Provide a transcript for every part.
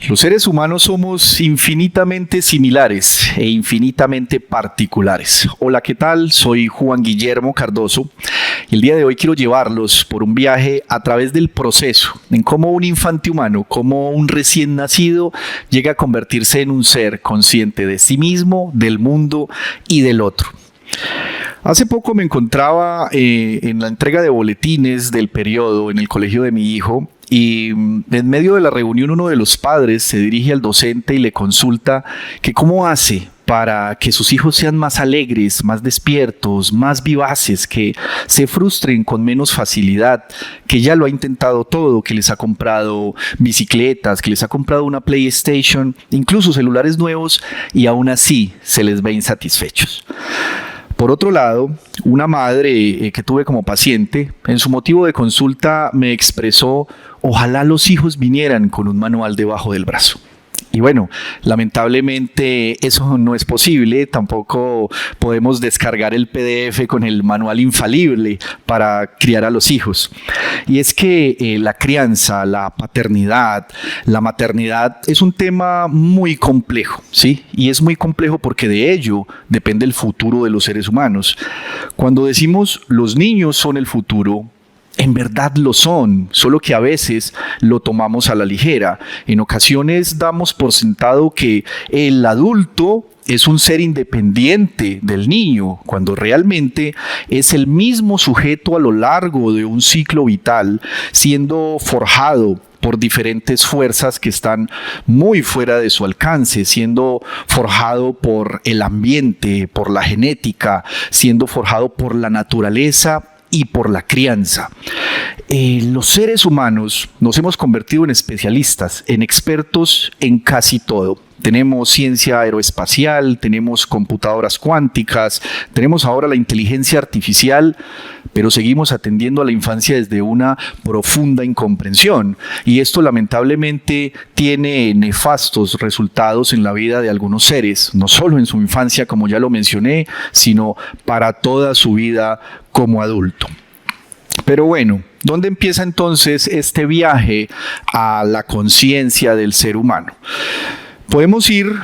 Los seres humanos somos infinitamente similares e infinitamente particulares. Hola, ¿qué tal? Soy Juan Guillermo Cardoso y el día de hoy quiero llevarlos por un viaje a través del proceso, en cómo un infante humano, cómo un recién nacido llega a convertirse en un ser consciente de sí mismo, del mundo y del otro. Hace poco me encontraba en la entrega de boletines del periodo en el colegio de mi hijo y en medio de la reunión uno de los padres se dirige al docente y le consulta que cómo hace para que sus hijos sean más alegres, más despiertos, más vivaces, que se frustren con menos facilidad, que ya lo ha intentado todo, que les ha comprado bicicletas, que les ha comprado una PlayStation, incluso celulares nuevos y aún así se les ve insatisfechos. Por otro lado, una madre que tuve como paciente, en su motivo de consulta me expresó: ojalá los hijos vinieran con un manual debajo del brazo. Y bueno, lamentablemente eso no es posible, tampoco podemos descargar el PDF con el manual infalible para criar a los hijos. Y es que la crianza, la paternidad, la maternidad es un tema muy complejo, ¿sí? Y es muy complejo porque de ello depende el futuro de los seres humanos. Cuando decimos los niños son el futuro, en verdad lo son, solo que a veces lo tomamos a la ligera. En ocasiones damos por sentado que el adulto es un ser independiente del niño, cuando realmente es el mismo sujeto a lo largo de un ciclo vital, siendo forjado por diferentes fuerzas que están muy fuera de su alcance, siendo forjado por el ambiente, por la genética, siendo forjado por la naturaleza y por la crianza. Los seres humanos nos hemos convertido en especialistas, en expertos en casi todo. Tenemos ciencia aeroespacial, tenemos computadoras cuánticas, tenemos ahora la inteligencia artificial, pero seguimos atendiendo a la infancia desde una profunda incomprensión. Y esto lamentablemente tiene nefastos resultados en la vida de algunos seres, no solo en su infancia, como ya lo mencioné, sino para toda su vida como adulto. Pero bueno, ¿dónde empieza entonces este viaje a la conciencia del ser humano? Podemos ir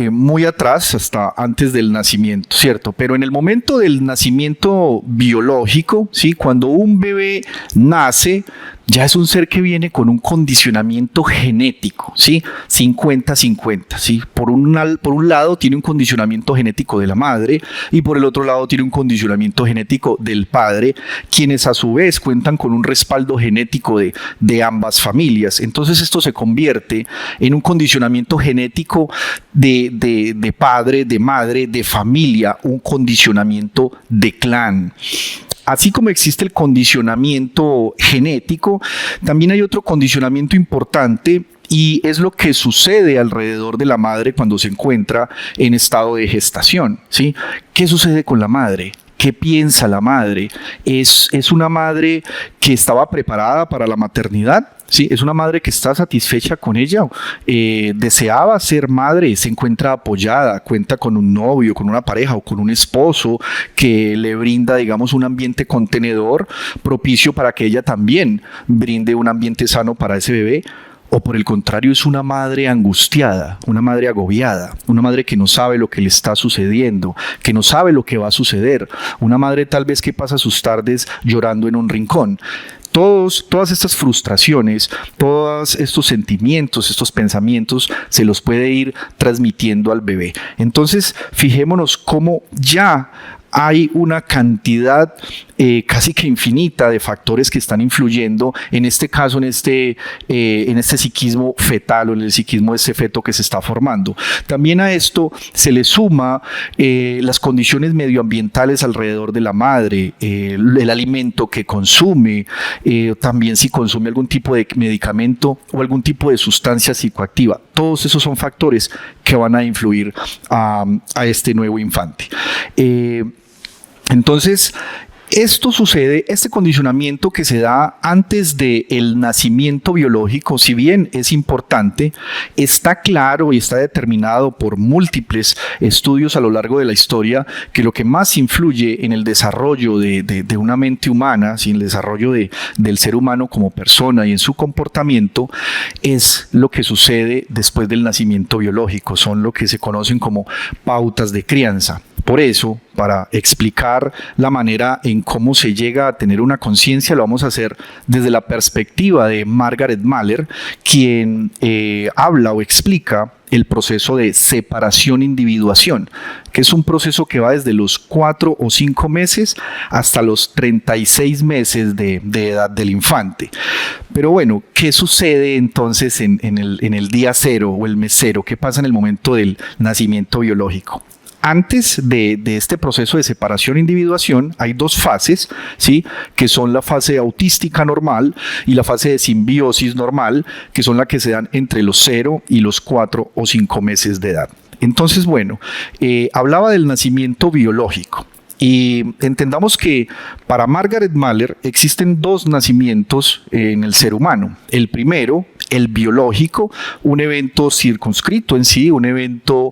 muy atrás, hasta antes del nacimiento, ¿cierto? Pero en el momento del nacimiento biológico, ¿sí? Cuando un bebé nace, ya es un ser que viene con un condicionamiento genético, ¿sí? 50-50, ¿sí? Por un lado tiene un condicionamiento genético de la madre y por el otro lado tiene un condicionamiento genético del padre, quienes a su vez cuentan con un respaldo genético de ambas familias. Entonces esto se convierte en un condicionamiento genético de padre, de madre, de familia, un condicionamiento de clan. Así como existe el condicionamiento genético, también hay otro condicionamiento importante y es lo que sucede alrededor de la madre cuando se encuentra en estado de gestación, ¿sí? ¿Qué sucede con la madre? ¿Qué piensa la madre? ¿Es una madre que estaba preparada para la maternidad? Sí, es una madre que está satisfecha con ella, deseaba ser madre, se encuentra apoyada, cuenta con un novio, con una pareja o con un esposo que le brinda, digamos, un ambiente contenedor propicio para que ella también brinde un ambiente sano para ese bebé. O por el contrario, es una madre angustiada, una madre agobiada, una madre que no sabe lo que le está sucediendo, que no sabe lo que va a suceder, una madre tal vez que pasa sus tardes llorando en un rincón. Todas estas frustraciones, todos estos sentimientos, estos pensamientos, se los puede ir transmitiendo al bebé. Entonces, fijémonos cómo ya hay una cantidad casi que infinita de factores que están influyendo, en este caso, en este psiquismo fetal o en el psiquismo de ese feto que se está formando. También a esto se le suma las condiciones medioambientales alrededor de la madre, el alimento que consume, también si consume algún tipo de medicamento o algún tipo de sustancia psicoactiva. Todos esos son factores que van a influir a este nuevo infante. Entonces, Esto sucede, este condicionamiento que se da antes del nacimiento biológico, si bien es importante, está claro y está determinado por múltiples estudios a lo largo de la historia que lo que más influye en el desarrollo de una mente humana, en el desarrollo del ser humano como persona y en su comportamiento, es lo que sucede después del nacimiento biológico, son lo que se conocen como pautas de crianza. Por eso, para explicar la manera en cómo se llega a tener una conciencia, lo vamos a hacer desde la perspectiva de Margaret Mahler, quien habla o explica el proceso de separación-individuación, que es un proceso que va desde los 4 o 5 meses hasta los 36 meses de edad del infante. Pero bueno, ¿qué sucede entonces en el día cero o el mes cero? ¿Qué pasa en el momento del nacimiento biológico? Antes de este proceso de separación-individuación hay dos fases, ¿sí? Que son la fase autística normal y la fase de simbiosis normal, que son las que se dan entre los 0 y los 4 o 5 meses de edad. Entonces, bueno, hablaba del nacimiento biológico. Y entendamos que para Margaret Mahler existen dos nacimientos en el ser humano. El primero, el biológico, un evento circunscrito en sí, un evento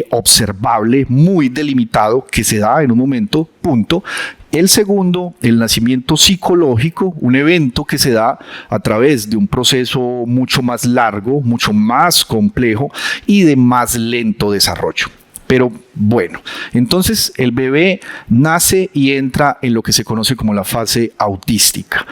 observable, muy delimitado, que se da en un momento, punto. El segundo, el nacimiento psicológico, un evento que se da a través de un proceso mucho más largo, mucho más complejo y de más lento desarrollo. Pero bueno, entonces el bebé nace y entra en lo que se conoce como la fase autística.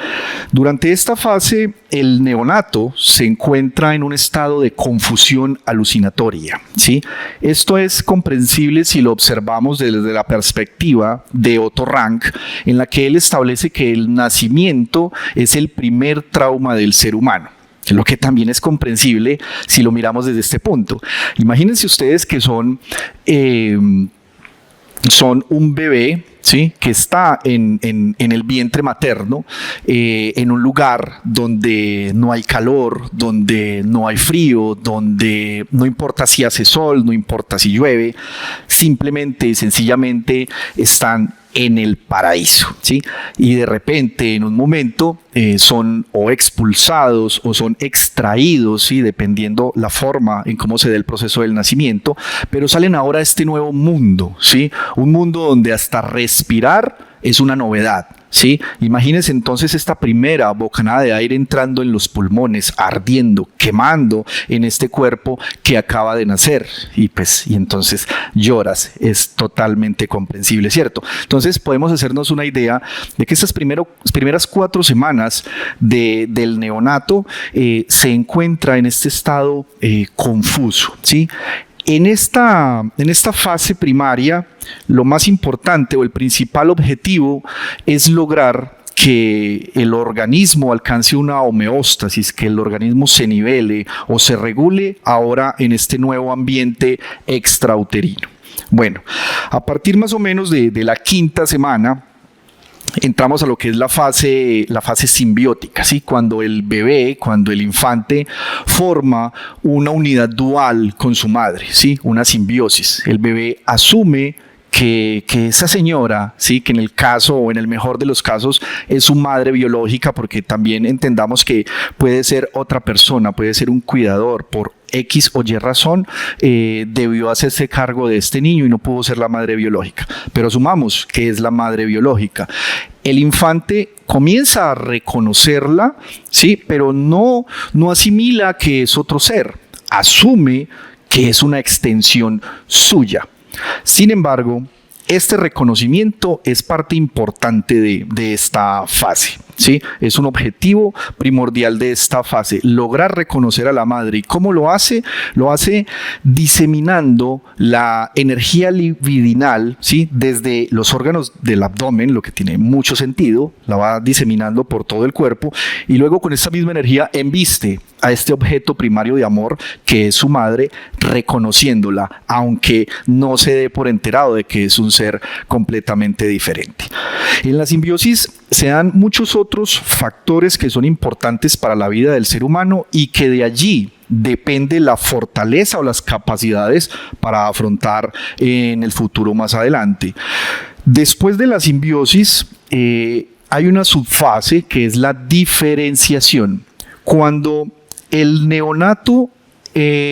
Durante esta fase, el neonato se encuentra en un estado de confusión alucinatoria, ¿sí? Esto es comprensible si lo observamos desde la perspectiva de Otto Rank, en la que él establece que el nacimiento es el primer trauma del ser humano. Lo que también es comprensible si lo miramos desde este punto. Imagínense ustedes que son un bebé, ¿sí? Que está en el vientre materno, en un lugar donde no hay calor, donde no hay frío, donde no importa si hace sol, no importa si llueve, simplemente y sencillamente están en el paraíso, ¿sí? Y de repente, en un momento, son o expulsados o son extraídos, ¿sí? Dependiendo la forma en cómo se dé el proceso del nacimiento, pero salen ahora a este nuevo mundo, ¿sí? Un mundo donde hasta respirar es una novedad, ¿sí? Imagínense entonces esta primera bocanada de aire entrando en los pulmones, ardiendo, quemando en este cuerpo que acaba de nacer y entonces lloras, es totalmente comprensible, ¿cierto? Entonces podemos hacernos una idea de que estas primeras 4 semanas del neonato se encuentra en este estado confuso, ¿sí? En esta fase primaria, lo más importante o el principal objetivo es lograr que el organismo alcance una homeostasis, que el organismo se nivele o se regule ahora en este nuevo ambiente extrauterino. Bueno, a partir más o menos de la 5ª semana, entramos a lo que es la fase simbiótica, ¿sí? Cuando el bebé, cuando el infante forma una unidad dual con su madre, ¿sí? Una simbiosis. El bebé asume que esa señora, ¿sí? Que en el caso o en el mejor de los casos es su madre biológica, porque también entendamos que puede ser otra persona, puede ser un cuidador por X o Y razón, debió hacerse cargo de este niño y no pudo ser la madre biológica, pero asumamos que es la madre biológica. El infante comienza a reconocerla, ¿sí? Pero no asimila que es otro ser, asume que es una extensión suya. Sin embargo, este reconocimiento es parte importante de esta fase, ¿sí? Es un objetivo primordial de esta fase, lograr reconocer a la madre. ¿Y cómo lo hace? Lo hace diseminando la energía libidinal, ¿sí? Desde los órganos del abdomen, lo que tiene mucho sentido, la va diseminando por todo el cuerpo y luego con esa misma energía embiste a este objeto primario de amor que es su madre, reconociéndola, aunque no se dé por enterado de que es un ser completamente diferente. En la simbiosis se dan muchos otros factores que son importantes para la vida del ser humano y que de allí depende la fortaleza o las capacidades para afrontar en el futuro más adelante. Después de la simbiosis hay una subfase que es la diferenciación. Cuando el neonato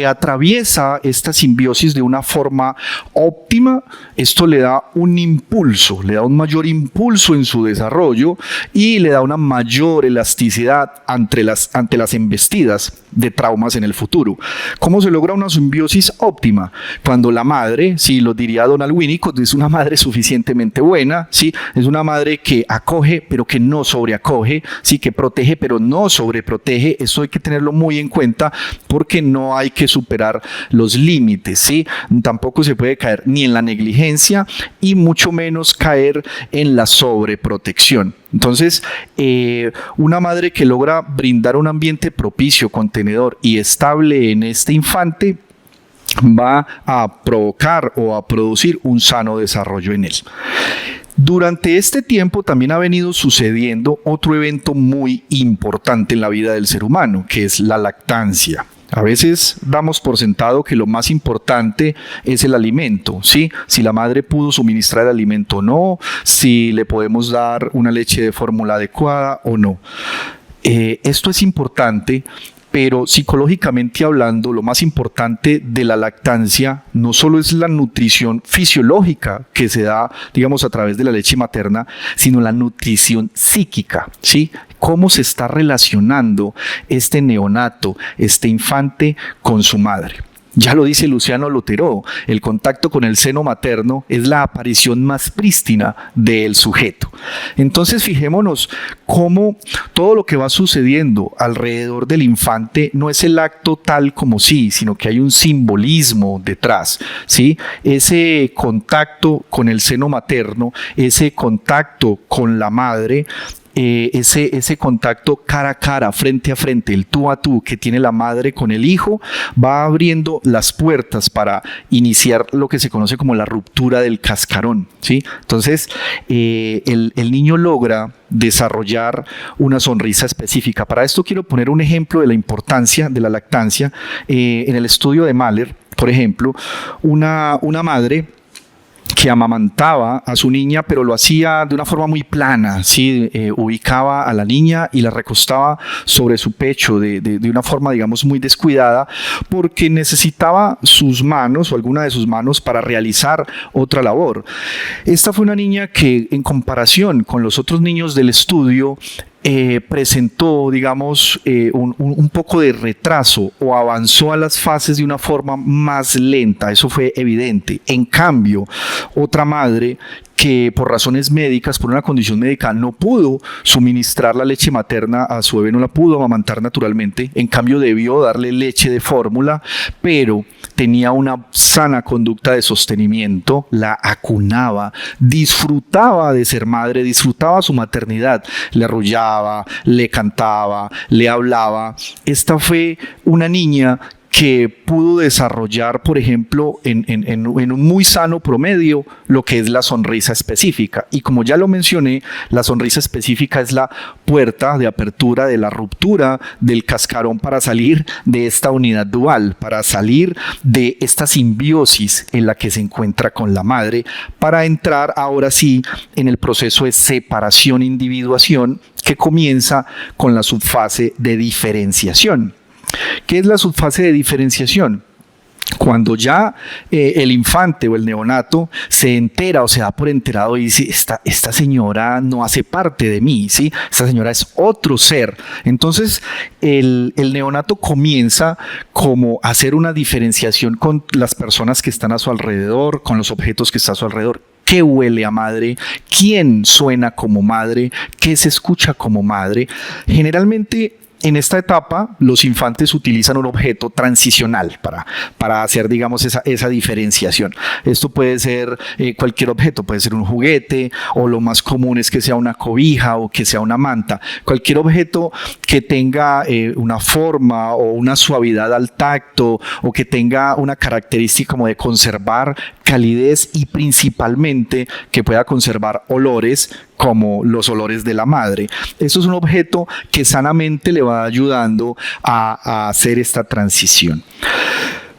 atraviesa esta simbiosis de una forma óptima, esto le da un impulso, le da un mayor impulso en su desarrollo y le da una mayor elasticidad ante las embestidas de traumas en el futuro. ¿Cómo se logra una simbiosis óptima? Cuando la madre, sí, lo diría Donald Winnicott, es una madre suficientemente buena, sí, es una madre que acoge pero que no sobreacoge, sí, que protege pero no sobreprotege. Eso hay que tenerlo muy en cuenta porque no hay que superar los límites, ¿sí? Tampoco se puede caer ni en la negligencia y mucho menos caer en la sobreprotección. Entonces, una madre que logra brindar un ambiente propicio, contenedor y estable en este infante va a provocar o a producir un sano desarrollo en él. Durante este tiempo también ha venido sucediendo otro evento muy importante en la vida del ser humano, que es la lactancia. A veces damos por sentado que lo más importante es el alimento, ¿sí? Si la madre pudo suministrar el alimento o no, si le podemos dar una leche de fórmula adecuada o no. Esto es importante, pero psicológicamente hablando, lo más importante de la lactancia no solo es la nutrición fisiológica que se da, digamos, a través de la leche materna, sino la nutrición psíquica, ¿sí? Cómo se está relacionando este neonato, este infante, con su madre. Ya lo dice Luciano Lotero, el contacto con el seno materno es la aparición más prístina del sujeto. Entonces fijémonos cómo todo lo que va sucediendo alrededor del infante no es el acto tal como sí, sino que hay un simbolismo detrás, ¿sí? Ese contacto con el seno materno, ese contacto con la madre, ese contacto cara a cara, frente a frente, el tú a tú que tiene la madre con el hijo, va abriendo las puertas para iniciar lo que se conoce como la ruptura del cascarón, ¿sí? Entonces, el niño logra desarrollar una sonrisa específica. Para esto quiero poner un ejemplo de la importancia de la lactancia. En el estudio de Mahler, por ejemplo, una madre que amamantaba a su niña, pero lo hacía de una forma muy plana, ¿sí? Ubicaba a la niña y la recostaba sobre su pecho de una forma, digamos, muy descuidada, porque necesitaba sus manos o alguna de sus manos para realizar otra labor. Esta fue una niña que, en comparación con los otros niños del estudio, presentó, digamos, un poco de retraso o avanzó a las fases de una forma más lenta. Eso fue evidente. En cambio, otra madre que por razones médicas, por una condición médica, no pudo suministrar la leche materna a su bebé, no la pudo amamantar naturalmente, en cambio debió darle leche de fórmula, pero tenía una sana conducta de sostenimiento, la acunaba, disfrutaba de ser madre, disfrutaba su maternidad, le arrullaba, le cantaba, le hablaba. Esta fue una niña que pudo desarrollar, por ejemplo, en un muy sano promedio, lo que es la sonrisa específica. Y como ya lo mencioné, la sonrisa específica es la puerta de apertura de la ruptura del cascarón para salir de esta unidad dual, para salir de esta simbiosis en la que se encuentra con la madre, para entrar ahora sí en el proceso de separación-individuación que comienza con la subfase de diferenciación. ¿Qué es la subfase de diferenciación? Cuando ya el infante o el neonato se entera o se da por enterado y dice, esta señora no hace parte de mí, ¿sí? Esta señora es otro ser. Entonces el neonato comienza como a hacer una diferenciación con las personas que están a su alrededor, con los objetos que están a su alrededor. ¿Qué huele a madre? ¿Quién suena como madre? ¿Qué se escucha como madre? Generalmente, en esta etapa, los infantes utilizan un objeto transicional para hacer, digamos, esa diferenciación. Esto puede ser cualquier objeto, puede ser un juguete, o lo más común es que sea una cobija o que sea una manta. Cualquier objeto que tenga una forma o una suavidad al tacto, o que tenga una característica como de conservar calidez y principalmente que pueda conservar olores como los olores de la madre. Eso es un objeto que sanamente le va ayudando a hacer esta transición.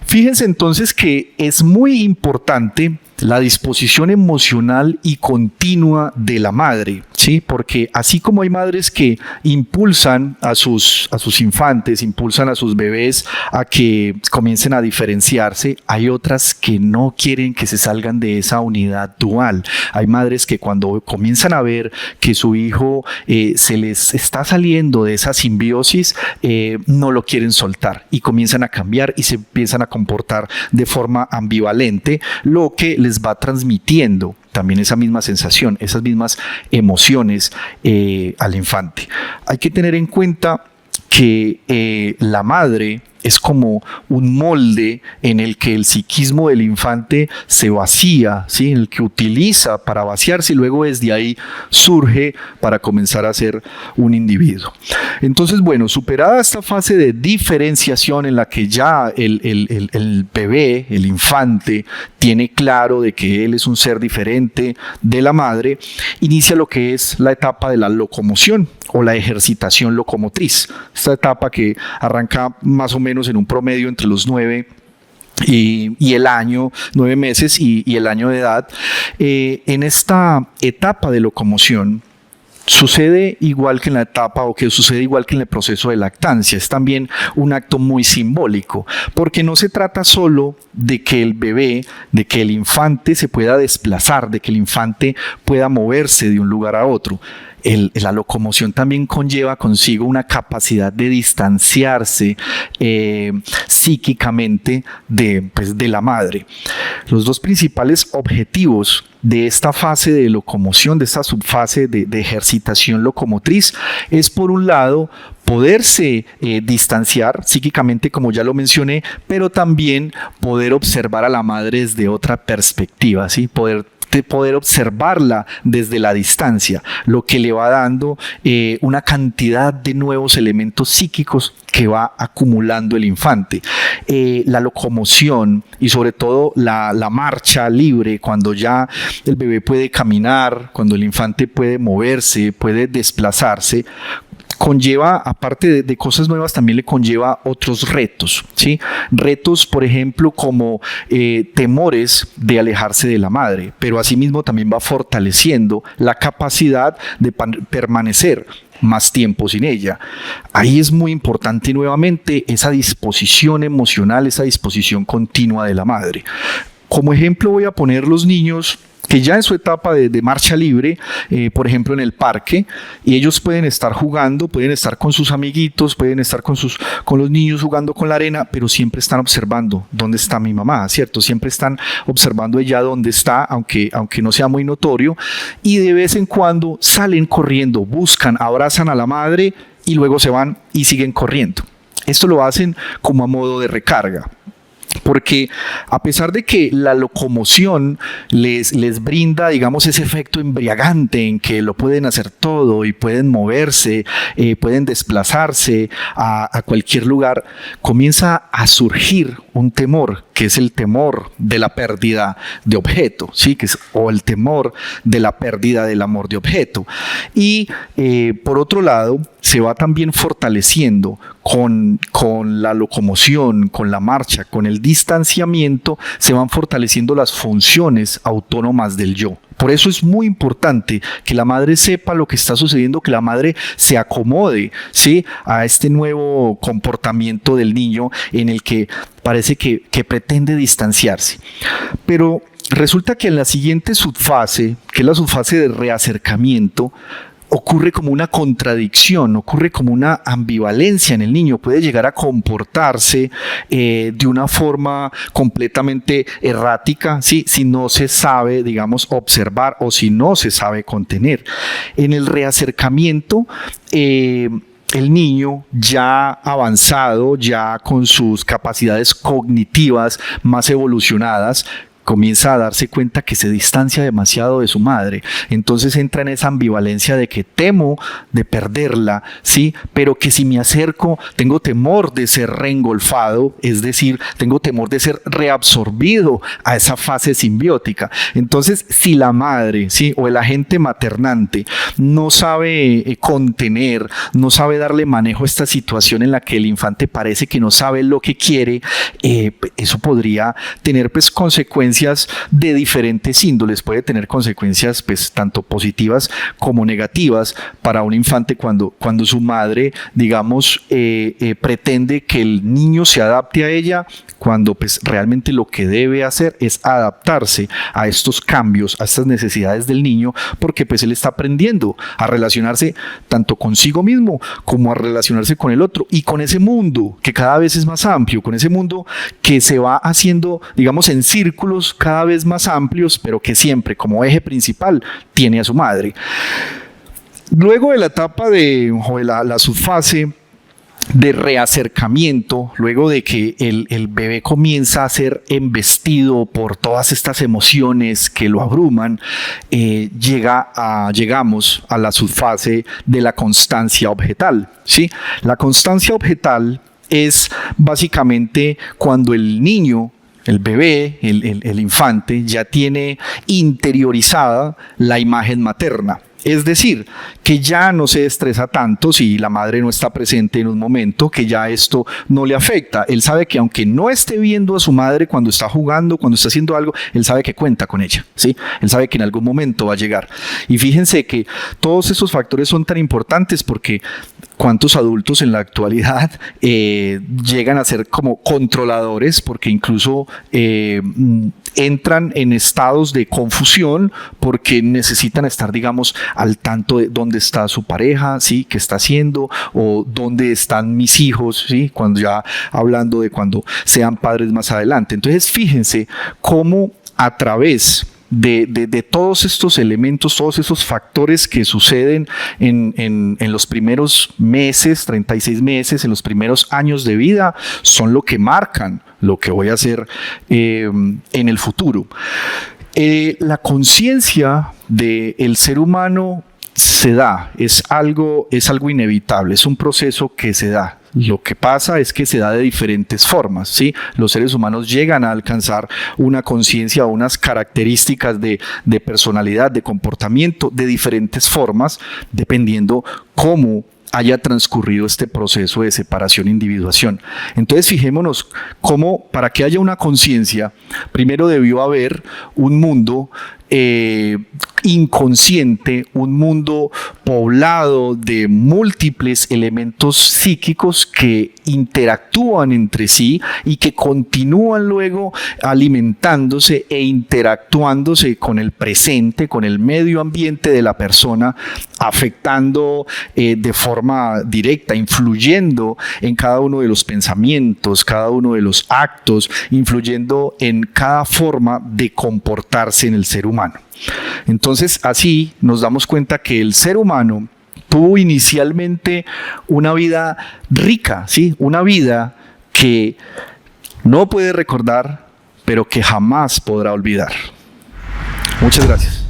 Fíjense entonces que es muy importante la disposición emocional y continua de la madre, ¿sí? Porque así como hay madres que impulsan a sus infantes, impulsan a sus bebés a que comiencen a diferenciarse, hay otras que no quieren que se salgan de esa unidad dual. Hay madres que cuando comienzan a ver que su hijo se les está saliendo de esa simbiosis, no lo quieren soltar y comienzan a cambiar y se empiezan a comportar de forma ambivalente, lo que les va transmitiendo también esa misma sensación, esas mismas emociones al infante. Hay que tener en cuenta que la madre es como un molde en el que el psiquismo del infante se vacía, ¿sí? En el que utiliza para vaciarse y luego desde ahí surge para comenzar a ser un individuo. Entonces, bueno, superada esta fase de diferenciación en la que ya el bebé, el infante, tiene claro de que él es un ser diferente de la madre, inicia lo que es la etapa de la locomoción o la ejercitación locomotriz. Esta etapa que arranca más o menos en un promedio entre los 9 y el año, 9 meses y el año de edad. En esta etapa de locomoción sucede igual que en la etapa o que sucede igual que en el proceso de lactancia. Es también un acto muy simbólico, porque no se trata solo de que el bebé, de que el infante se pueda desplazar, de que el infante pueda moverse de un lugar a otro. La locomoción también conlleva consigo una capacidad de distanciarse psíquicamente de la madre. Los dos principales objetivos de esta fase de locomoción, de esta subfase de ejercitación locomotriz, es por un lado poderse distanciar psíquicamente, como ya lo mencioné, pero también poder observar a la madre desde otra perspectiva, ¿sí? Poder observarla desde la distancia, lo que le va dando una cantidad de nuevos elementos psíquicos que va acumulando el infante. La locomoción y sobre todo la marcha libre, cuando ya el bebé puede caminar, cuando el infante puede moverse, puede desplazarse, conlleva, aparte de cosas nuevas, también le conlleva otros retos, ¿sí? Retos, por ejemplo, como temores de alejarse de la madre, pero asimismo también va fortaleciendo la capacidad de permanecer más tiempo sin ella. Ahí es muy importante nuevamente esa disposición emocional, esa disposición continua de la madre. Como ejemplo voy a poner los niños que ya en su etapa de marcha libre, por ejemplo en el parque, y ellos pueden estar jugando, pueden estar con sus amiguitos, pueden estar con los niños jugando con la arena, pero siempre están observando dónde está mi mamá, ¿cierto? Siempre están observando ella dónde está, aunque no sea muy notorio, y de vez en cuando salen corriendo, buscan, abrazan a la madre y luego se van y siguen corriendo. Esto lo hacen como a modo de recarga. Porque a pesar de que la locomoción les brinda, digamos, ese efecto embriagante en que lo pueden hacer todo y pueden moverse, pueden desplazarse a cualquier lugar, comienza a surgir un temor, que es el temor de la pérdida de objeto, ¿sí? O el temor de la pérdida del amor de objeto. Y por otro lado, se va también fortaleciendo con la locomoción, con la marcha, con el distanciamiento, se van fortaleciendo las funciones autónomas del yo. Por eso es muy importante que la madre sepa lo que está sucediendo, que la madre se acomode, ¿sí?, a este nuevo comportamiento del niño en el que parece que pretende distanciarse. Pero resulta que en la siguiente subfase, que es la subfase de reacercamiento, ocurre como una contradicción, ocurre como una ambivalencia en el niño, puede llegar a comportarse de una forma completamente errática, ¿sí?, si no se sabe, digamos, observar o si no se sabe contener. En el reacercamiento, el niño ya avanzado, ya con sus capacidades cognitivas más evolucionadas, comienza a darse cuenta que se distancia demasiado de su madre. Entonces entra en esa ambivalencia de que temo de perderla, ¿sí?, pero que si me acerco tengo temor de ser reengolfado, es decir, tengo temor de ser reabsorbido a esa fase simbiótica. Entonces, si la madre, ¿sí?, o el agente maternante no sabe contener, no sabe darle manejo a esta situación en la que el infante parece que no sabe lo que quiere, eso podría tener pues consecuencias consecuencias de diferentes índoles, puede tener consecuencias pues tanto positivas como negativas para un infante cuando su madre, digamos, pretende que el niño se adapte a ella, cuando pues realmente lo que debe hacer es adaptarse a estos cambios, a estas necesidades del niño, porque pues él está aprendiendo a relacionarse tanto consigo mismo como a relacionarse con el otro y con ese mundo que cada vez es más amplio, con ese mundo que se va haciendo, digamos, en círculos cada vez más amplios, pero que siempre como eje principal tiene a su madre. Luego de la etapa de la subfase de reacercamiento, luego de que el bebé comienza a ser embestido por todas estas emociones que lo abruman, llegamos a la subfase de la constancia objetal, ¿sí? La constancia objetal es básicamente cuando el niño, el bebé, el infante, ya tiene interiorizada la imagen materna. Es decir, que ya no se estresa tanto si la madre no está presente en un momento, que ya esto no le afecta. Él sabe que aunque no esté viendo a su madre cuando está jugando, cuando está haciendo algo, él sabe que cuenta con ella, ¿sí? Él sabe que en algún momento va a llegar. Y fíjense que todos esos factores son tan importantes porque ¿cuántos adultos en la actualidad llegan a ser como controladores? Porque incluso entran en estados de confusión porque necesitan estar, digamos, al tanto de dónde está su pareja, ¿sí? ¿Qué está haciendo? O dónde están mis hijos, ¿sí? Cuando ya hablando de cuando sean padres más adelante. Entonces, fíjense cómo a través de todos estos elementos, todos esos factores que suceden en los primeros meses, 36 meses, en los primeros años de vida, son lo que marcan lo que voy a hacer en el futuro. La conciencia del ser humano se da, es algo inevitable, es un proceso que se da. Lo que pasa es que se da de diferentes formas, ¿sí? Los seres humanos llegan a alcanzar una conciencia o unas características de personalidad, de comportamiento, de diferentes formas, dependiendo cómo haya transcurrido este proceso de separación e individuación. Entonces fijémonos cómo para que haya una conciencia, primero debió haber un mundo inconsciente, un mundo poblado de múltiples elementos psíquicos que interactúan entre sí y que continúan luego alimentándose e interactuándose con el presente, con el medio ambiente de la persona, afectando de forma directa, influyendo en cada uno de los pensamientos, cada uno de los actos, influyendo en cada forma de comportarse en el ser humano. Entonces, así nos damos cuenta que el ser humano tuvo inicialmente una vida rica, ¿sí? Una vida que no puede recordar, pero que jamás podrá olvidar. Muchas gracias.